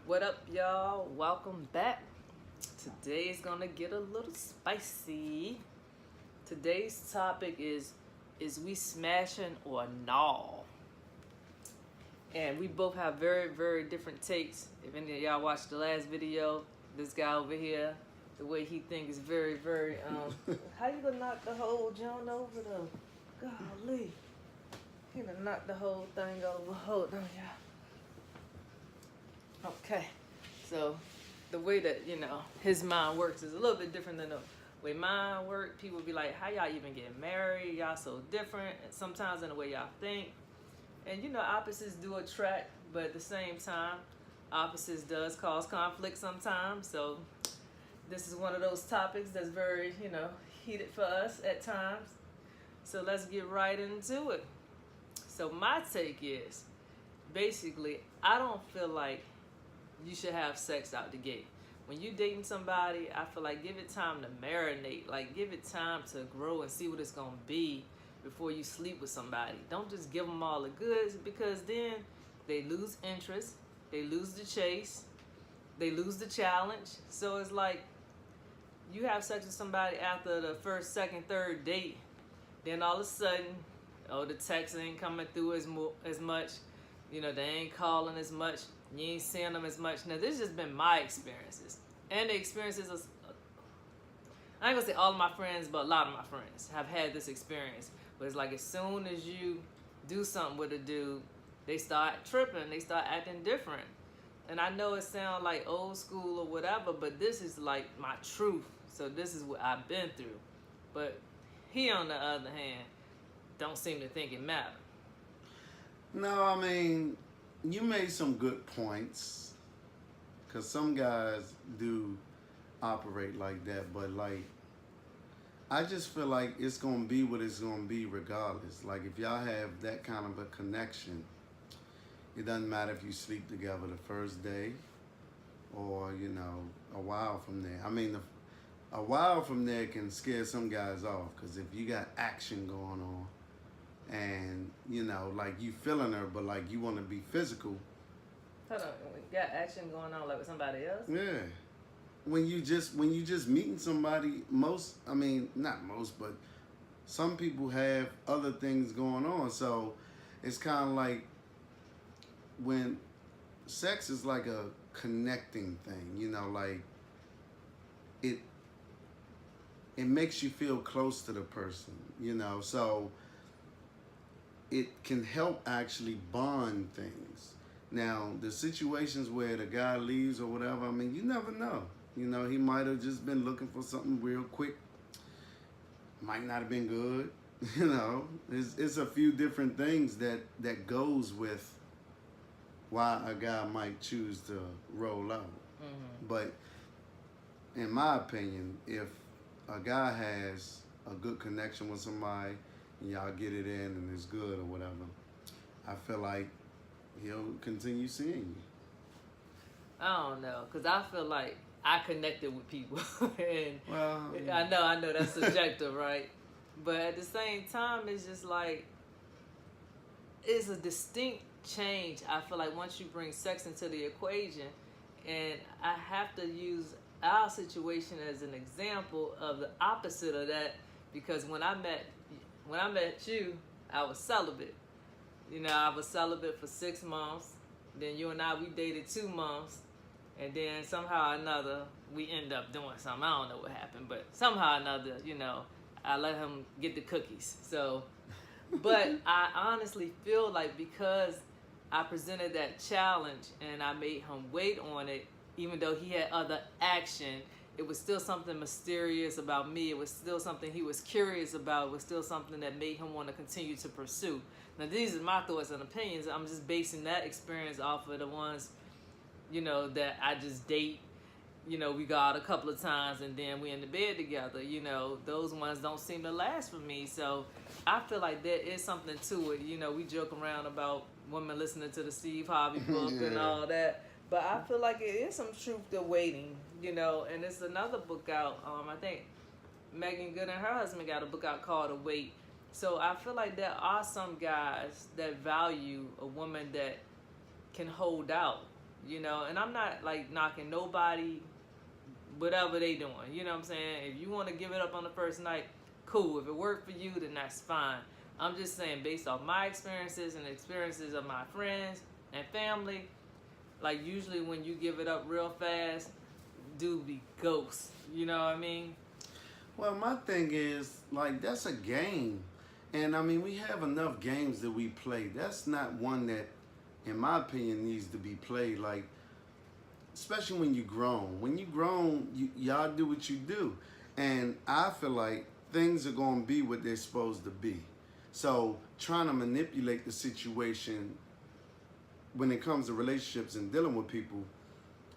What up, y'all? Welcome back. Today's gonna get a little spicy. Today's topic is we smashing or nah? And we both have very, very different takes. If any of y'all watched the last video, this guy over here, the way he thinks is very, very how you gonna knock the whole joint over though? Golly. He gonna knock the whole thing over. Hold on, y'all. Okay, so the way that, his mind works is a little bit different than the way mine work. People be like, how y'all even get married? Y'all so different. And sometimes in the way y'all think. And opposites do attract, but at the same time, opposites does cause conflict sometimes. So this is one of those topics that's very, heated for us at times. So let's get right into it. So my take is, basically, I don't feel like you should have sex out the gate. When you dating somebody, I feel like give it time to marinate. Like, give it time to grow and see what it's going to be before you sleep with somebody. Don't just give them all the goods, because then they lose interest, they lose the chase, they lose the challenge. So it's like you have sex with somebody after the first, second, third date, then all of a sudden, the text ain't coming through as much. They ain't calling as much. You ain't seeing them as much. Now, this has just been my experiences. And the experiences of, I ain't gonna say all of my friends, but a lot of my friends have had this experience. But it's like as soon as you do something with a dude, they start tripping. They start acting different. And I know it sounds like old school or whatever, but this is like my truth. So this is what I've been through. But he, on the other hand, don't seem to think it matters. No, I mean, you made some good points, because some guys do operate like that, but like, I just feel like it's going to be what it's going to be regardless. Like, if y'all have that kind of a connection, it doesn't matter if you sleep together the first day or, a while from there. I mean, a while from there can scare some guys off, because if you got action going on, and like you feeling her, but like you want to be physical. Hold on, we got action going on like with somebody else? Yeah. When you just meeting somebody, not most, but some people have other things going on. So it's kind of like when sex is like a connecting thing, like it makes you feel close to the person, so it can help actually bond things. Now, the situations where the guy leaves or whatever, you never know. He might have just been looking for something real quick. Might not have been good. It's a few different things that goes with why a guy might choose to roll out. Mm-hmm. But in my opinion, if a guy has a good connection with somebody, and y'all get it in and it's good or whatever, I feel like he'll continue seeing you. I don't know, because I feel like I connected with people. And well, I know that's subjective, right? But at the same time, it's just like, it's a distinct change. I feel like once you bring sex into the equation, and I have to use our situation as an example of the opposite of that, because when I met you, I was celibate. I was celibate for 6 months. Then you and we dated 2 months. And then somehow or another, we end up doing something. I don't know what happened, but somehow or another, I let him get the cookies. So, but I honestly feel like because I presented that challenge and I made him wait on it, even though he had other action, it was still something mysterious about me. It was still something he was curious about. It was still something that made him want to continue to pursue. Now, these are my thoughts and opinions. I'm just basing that experience off of the ones, that I just date. We go out a couple of times and then we in the bed together. Those ones don't seem to last for me. So I feel like there is something to it. We joke around about women listening to the Steve Harvey book and all that. But I feel like it is some truth to waiting, and it's another book out. I think Megan Good and her husband got a book out called The Wait. So I feel like there are some guys that value a woman that can hold out you know. And I'm not like knocking nobody, whatever they doing, you know what I'm saying? If you want to give it up on the first night, cool. If it worked for you, then that's fine. I'm just saying, based off my experiences and the experiences of my friends and family, like usually when you give it up real fast, dude be ghost, you know what I mean? Well, my thing is, like, that's a game. And I mean, we have enough games that we play. That's not one that, in my opinion, needs to be played. Like, especially when you grown. When you grown, y'all do what you do. And I feel like things are going to be what they're supposed to be. So trying to manipulate the situation when it comes to relationships and dealing with people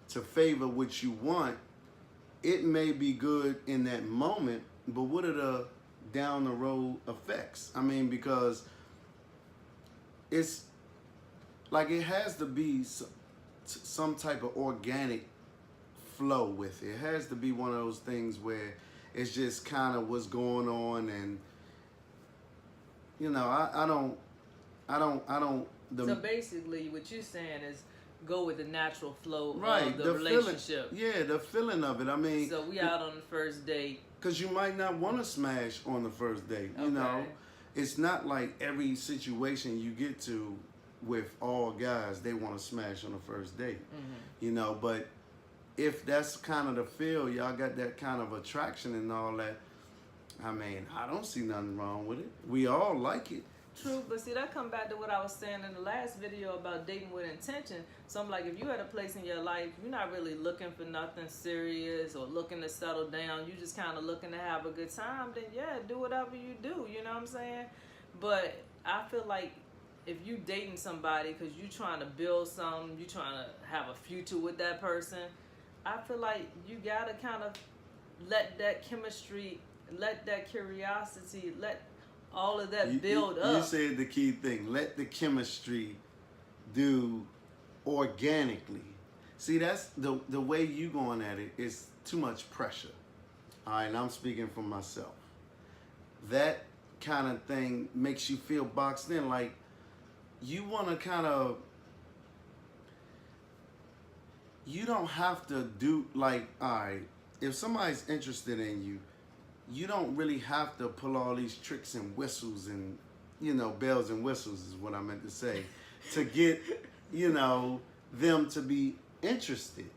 to favor what you want, it may be good in that moment, but what are the down the road effects? I mean, because it's like it has to be some type of organic flow with it. It has to be one of those things where it's just kind of what's going on, and you know, I don't. So basically, what you're saying is go with the natural flow Right, of the relationship. Yeah, the feeling of it. I mean, so we out on the first date. Because you might not want to smash on the first date. You know, it's not like every situation you get to with all guys, they want to smash on the first date. You know, but if that's kind of the feel, y'all got that kind of attraction and all that, I mean, I don't see nothing wrong with it. We all like it. True, but see, that come back to what I was saying in the last video about dating with intention. So I'm like, if you had a place in your life, you're not really looking for nothing serious or looking to settle down. You just kind of looking to have a good time. Then yeah, do whatever you do. You know what I'm saying? But I feel like if you dating somebody because you trying to build something, you trying to have a future with that person, I feel like you gotta kind of let that chemistry, let that curiosity, let all of that build up. You said the key thing. Let the chemistry do organically. See, that's the way you going at it is too much pressure. All right, and I'm speaking for myself. That kind of thing makes you feel boxed in. Like, you want to kind of, you don't have to do, like, all right, if somebody's interested in you, you don't really have to pull all these tricks and whistles and, you know, bells and whistles is what I meant to say, to get, you know, them to be interested.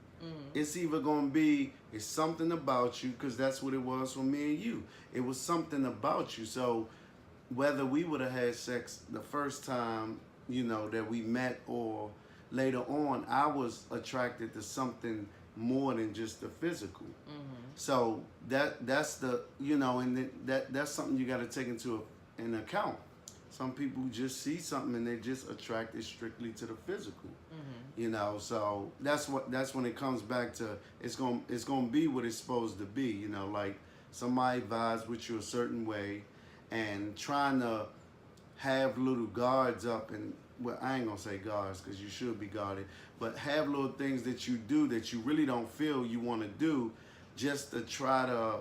It's either going to be, it's something about you, because that's what it was for me and you. It was something about you. So whether we would have had sex the first time, you know, that we met or later on, I was attracted to something more than just the physical. So that's the, you know, and that's something you got to take into an account. Some people just see something and they're just attracted strictly to the physical. You know, so that's when it comes back to it's gonna be what it's supposed to be. You know, like somebody vibes with you a certain way, and trying to have little guards up, and well, I ain't gonna say guards because you should be guarded, but have little things that you do that you really don't feel you want to do, just to try to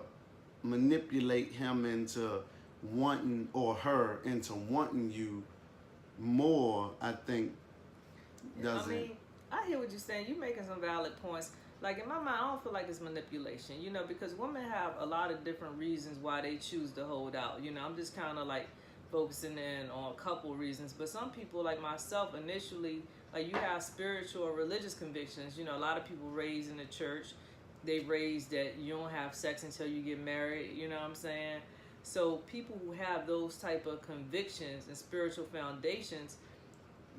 manipulate him into wanting, or her into wanting you more. I think doesn't. I mean, I hear what you're saying. You're making some valid points. Like, in my mind, I don't feel like it's manipulation, you know, because women have a lot of different reasons why they choose to hold out. You know, I'm just kind of like focusing in on a couple reasons. But some people, like myself, initially, like, you have spiritual or religious convictions. You know, a lot of people raised in the church, they raised that you don't have sex until you get married, you know what I'm saying? So people who have those type of convictions and spiritual foundations,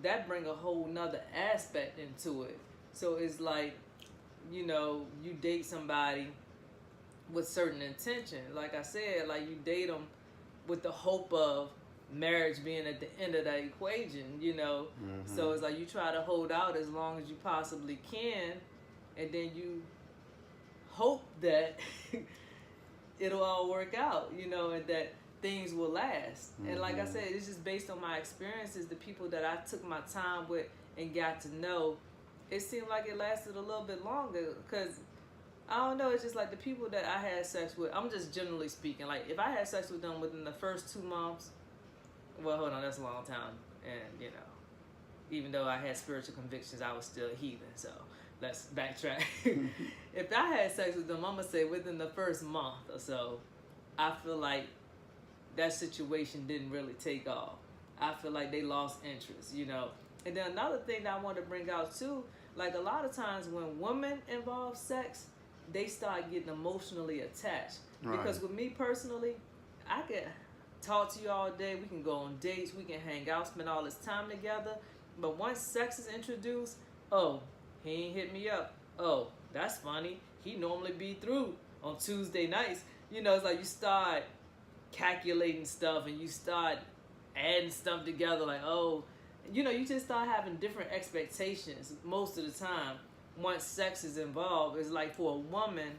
that bring a whole nother aspect into it. So it's like, you know, you date somebody with certain intention. Like I said, like, you date them with the hope of marriage being at the end of that equation, you know. So it's like you try to hold out as long as you possibly can, and then you hope that it'll all work out, you know, and that things will last. And like I said, it's just based on my experiences, the people that I took my time with and got to know, it seemed like it lasted a little bit longer, because I don't know, it's just like the people that I had sex with, I'm just generally speaking, like, if I had sex with them within the first 2 months, well, hold on, that's a long time, and, you know, even though I had spiritual convictions, I was still a heathen. So let's backtrack. If I had sex with them, I'm gonna say within the first month or so, I feel like that situation didn't really take off. I feel like they lost interest, you know. And then another thing that I want to bring out too, like a lot of times when women involve sex, they start getting emotionally attached. Right. Because with me personally, I can talk to you all day. We can go on dates. We can hang out, spend all this time together. But once sex is introduced, oh, he ain't hit me up. Oh, that's funny. He normally be through on Tuesday nights. You know, it's like you start calculating stuff and you start adding stuff together. Like, oh, you know, you just start having different expectations most of the time. Once sex is involved, it's like for a woman,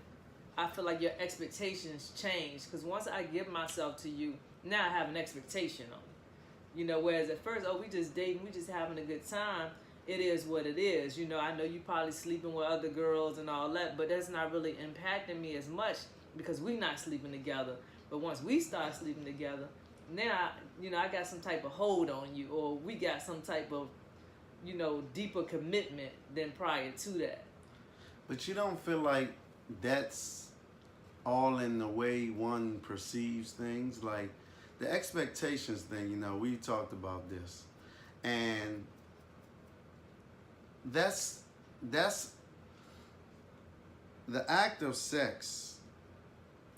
I feel like your expectations change. Because once I give myself to you, now I have an expectation on you. You know, whereas at first, oh, we just dating, we just having a good time. It is what it is. You know, I know you probably sleeping with other girls and all that, but that's not really impacting me as much because we not sleeping together. But once we start sleeping together, now, you know, I got some type of hold on you, or we got some type of, you know, deeper commitment than prior to that. But you don't feel like that's all in the way one perceives things? Like the expectations thing, you know, we talked about this. And that's the act of sex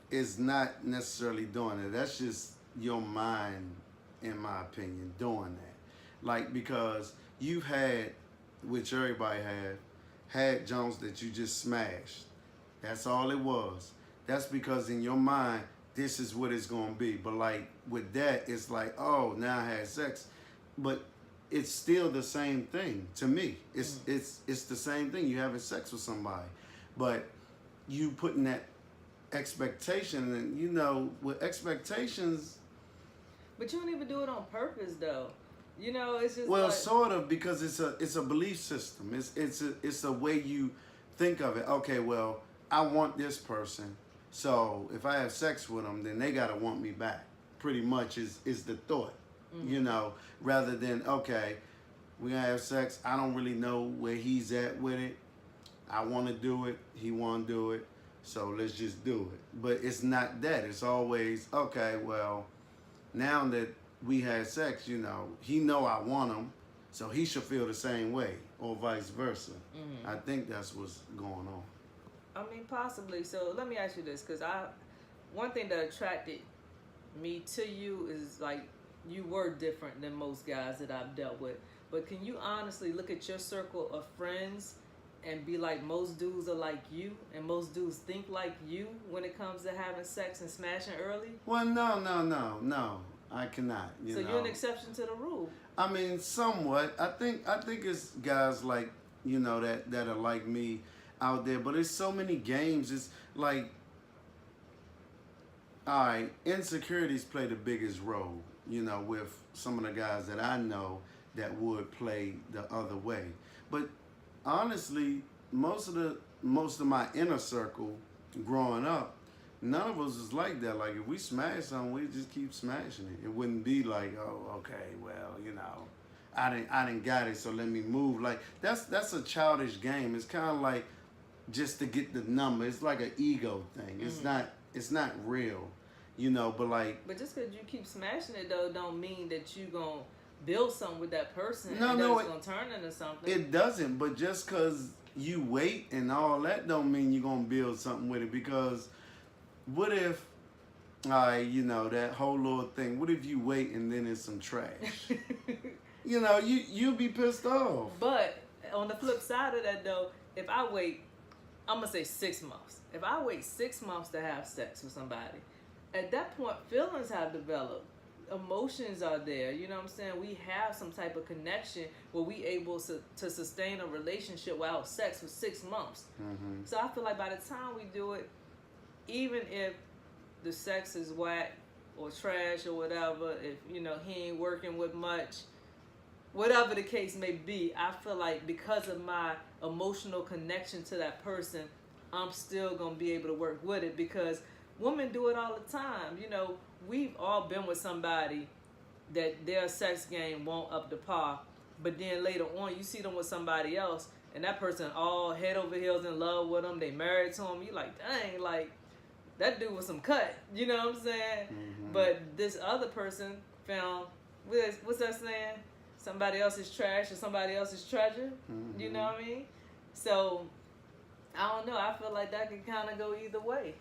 is not necessarily doing it. That's just your mind, in my opinion, doing that. Like, because you've had, which everybody had Jones that you just smashed. That's all it was. That's because in your mind, this is what it's going to be. But like with that, it's like, oh, now I had sex. But it's still the same thing to me. It's the same thing. You having sex with somebody. But you putting that expectation, and you know, with expectations. But you don't even do it on purpose, though. You know, it's just well, like, sort of, because it's a belief system. It's a way you think of it. Okay, well, I want this person, so if I have sex with them, then they gotta want me back. Pretty much is the thought, you know, rather than, okay, we gonna have sex. I don't really know where he's at with it. I want to do it. He want to do it. So let's just do it. But it's not that. It's always, okay, well, now that we had sex, you know, he know I want him, so he should feel the same way, or vice versa. I think that's what's going on. I mean, possibly. So let me ask you this, because one thing that attracted me to you is like you were different than most guys that I've dealt with. But can you honestly look at your circle of friends and be like, most dudes are like you, and most dudes think like you when it comes to having sex and smashing early? Well, no. I cannot. So you're an exception to the rule. I mean, somewhat. I think it's guys like, you know, that are like me out there, but it's so many games. It's like, all right, insecurities play the biggest role, you know, with some of the guys that I know that would play the other way. But honestly, most of my inner circle growing up, none of us is like that. Like, if we smash something, we just keep smashing it. It wouldn't be like, oh, okay, well, you know, I didn't got it, so let me move. Like, that's a childish game. It's kind of like just to get the number. It's like an ego thing. It's not real, you know. But like, but just because you keep smashing it though, don't mean that you gonna build something with that person. No, it's gonna turn into something. It doesn't. But just because you wait and all that don't mean you're gonna build something with it. Because what if, you know, that whole little thing, what if you wait and then it's some trash? You know, you'll be pissed off. But on the flip side of that though, if I wait, I'm gonna say 6 months. If I wait 6 months to have sex with somebody, at that point feelings have developed. Emotions are there, you know what I'm saying? We have some type of connection where we able to sustain a relationship without sex for 6 months. So I feel like by the time we do it, even if the sex is whack or trash or whatever, if, you know, he ain't working with much, whatever the case may be, I feel like because of my emotional connection to that person, I'm still going to be able to work with it, because women do it all the time. You know, we've all been with somebody that their sex game won't up to par, but then later on you see them with somebody else, and that person all head over heels in love with them. They married to him. You like, dang, like that dude was some cut. You know what I'm saying? Mm-hmm. But this other person found what's that saying? Somebody else's trash or somebody else's treasure. Mm-hmm. You know what I mean? So I don't know. I feel like that can kind of go either way.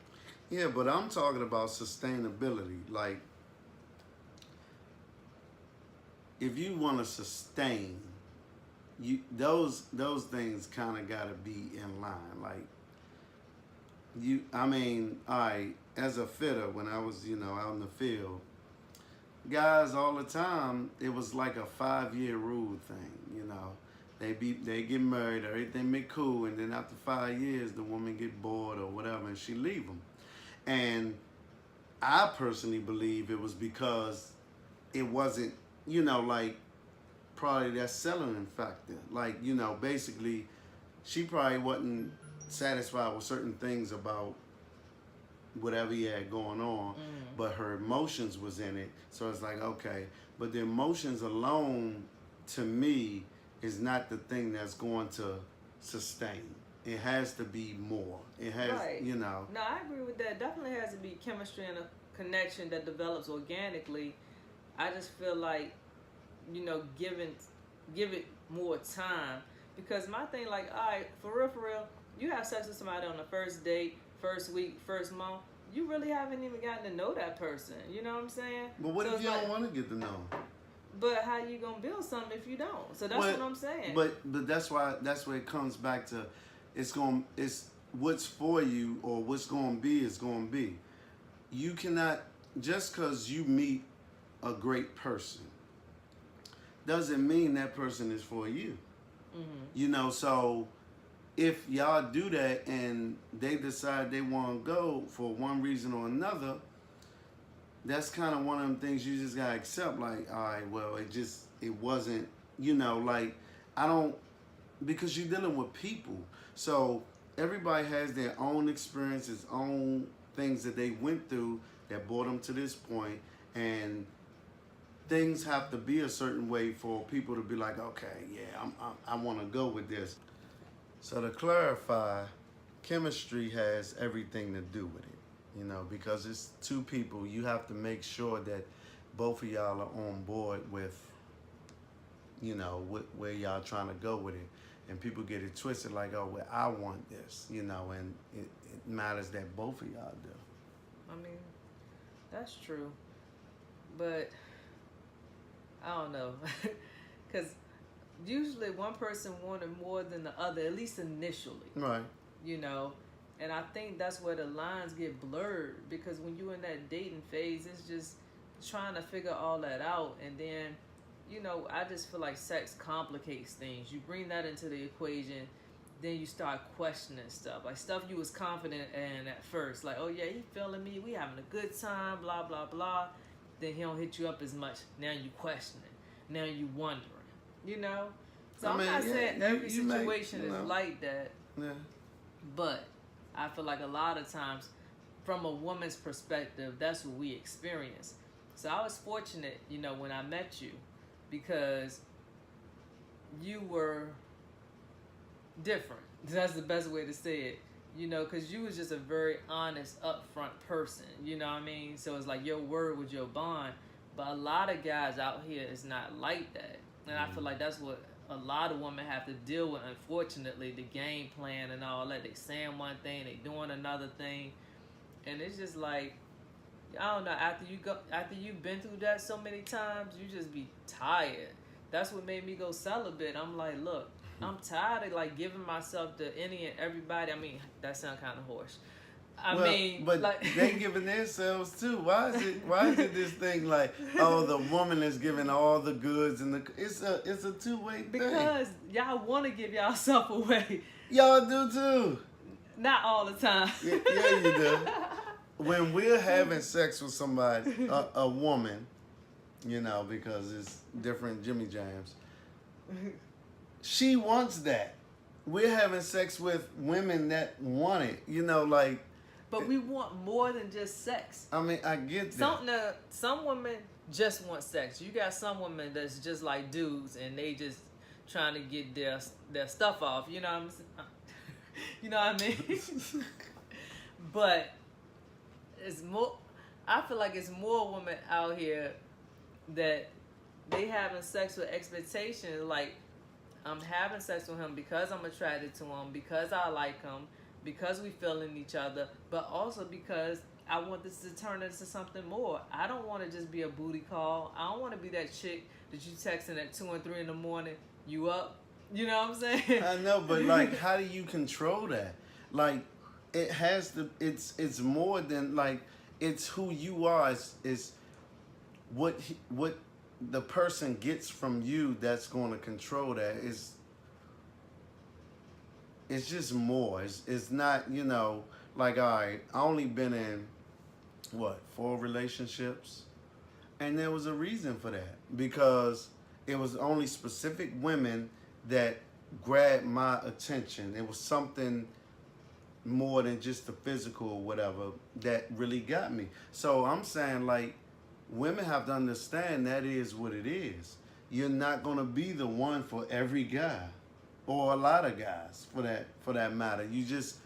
Yeah, but I'm talking about sustainability. Like, if you want to sustain, those things kind of got to be in line. Like, I mean, as a fitter, when I was, out in the field, guys all the time, it was like a 5-year rule thing, They get married, everything be cool, and then after 5 years, the woman get bored or whatever, and she leave them. And I personally believe it was because it wasn't, like, probably that selling factor. Like, basically, she probably wasn't satisfied with certain things about whatever he had going on, but her emotions was in it. So it's like, okay, but the emotions alone, to me, is not the thing that's going to sustain. It has to be more. It has, right. No, I agree with that. Definitely has to be chemistry and a connection that develops organically. I just feel like, give it more time. Because my thing, like, all right, for real, you have sex with somebody on the first date, first week, first month. You really haven't even gotten to know that person. You know what I'm saying? But what if you don't want to get to know? But how you gonna build something if you don't? So that's what I'm saying. But that's where it comes back to. It's what's for you or what's gonna be is gonna be. You cannot, just because you meet a great person doesn't mean that person is for you. Mm-hmm. So if y'all do that and they decide they want to go for one reason or another, that's kind of one of them things you just gotta accept. Like, all right, well, it wasn't, like, because you're dealing with people. So everybody has their own experiences, own things that they went through that brought them to this point, and things have to be a certain way for people to be like, okay, yeah, I want to go with this. So to clarify, chemistry has everything to do with it, because it's two people. You have to make sure that both of y'all are on board with, where y'all trying to go with it. And people get it twisted like, oh, well, I want this, and it matters that both of y'all do. I mean, that's true. But I don't know. Because usually one person wanted more than the other, at least initially. Right. And I think that's where the lines get blurred, because when you're in that dating phase, it's just trying to figure all that out. And then, I just feel like sex complicates things. You bring that into the equation, then you start questioning stuff. Like stuff you was confident in at first. Like, oh yeah, he feeling me, we having a good time, blah, blah, blah. Then he don't hit you up as much. Now you questioning. Now you wondering. So I'm not saying every situation is like that. Yeah. But I feel like a lot of times, from a woman's perspective, that's what we experience. So I was fortunate, when I met you, because you were different. That's the best way to say it. Because you was just a very honest, upfront person. You know what I mean? So it's like your word was your bond. But a lot of guys out here is not like that. And I feel like that's what a lot of women have to deal with, unfortunately, the game plan and all that. They saying one thing, they doing another thing. And it's just like, I don't know, after you've been through that so many times, you just be tired. That's what made me go celibate. I'm like, look, I'm tired of like giving myself to any and everybody. I mean, that sounds kind of harsh. But like, they giving themselves too. Why is it this thing like, oh, the woman is giving all the goods and it's a two-way thing. Because y'all want to give y'allself away. Y'all do too. Not all the time. Yeah, you do. When we're having sex with somebody, a woman, because it's different Jimmy Jams, she wants that. We're having sex with women that want it, like. But we want more than just sex. I mean, I get that. Some women just want sex. You got some women that's just like dudes, and they just trying to get their stuff off. You know what I'm saying? You know what I mean? But it's more. I feel like it's more women out here that they having sex with expectations. Like, I'm having sex with him because I'm attracted to him, because I like him, because we feeling each other, but also because I want this to turn into something more. I don't want to just be a booty call. I don't want to be that chick that you texting at 2 and 3 in the morning. You up? You know what I'm saying? I know, but like, how do you control that? Like, it has to. It's more than like. It's who you are. Is what the person gets from you that's going to control that. It's just more. It's not, you know, like, all right, I only been in, what, 4 relationships? And there was a reason for that. Because it was only specific women that grabbed my attention. It was something more than just the physical or whatever that really got me. So I'm saying, like, women have to understand that is what it is. You're not going to be the one for every guy. Or a lot of guys, for that matter. It just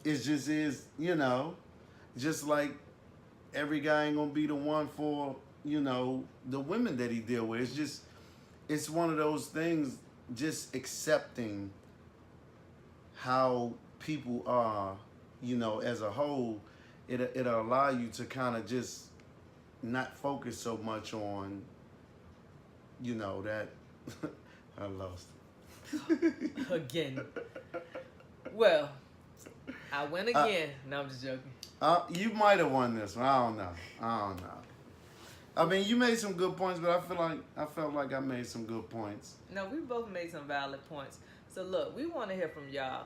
is, you know, just like every guy ain't gonna be the one for, you know, the women that he deal with. It's one of those things. Just accepting how people are, you know, as a whole. It'll allow you to kind of just not focus so much on, you know, that. I lost it. Again. Well, I win again. No, I'm just joking. You might have won this one. I don't know. I mean, you made some good points, but I felt like I made some good points. No, we both made some valid points. So look, we want to hear from y'all.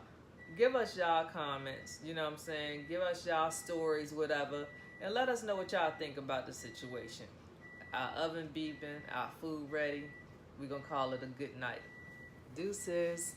Give us y'all comments. You know what I'm saying? Give us y'all stories, whatever, and let us know what y'all think about the situation. Our oven beeping, our food ready. We're gonna call it a good night. Deuces.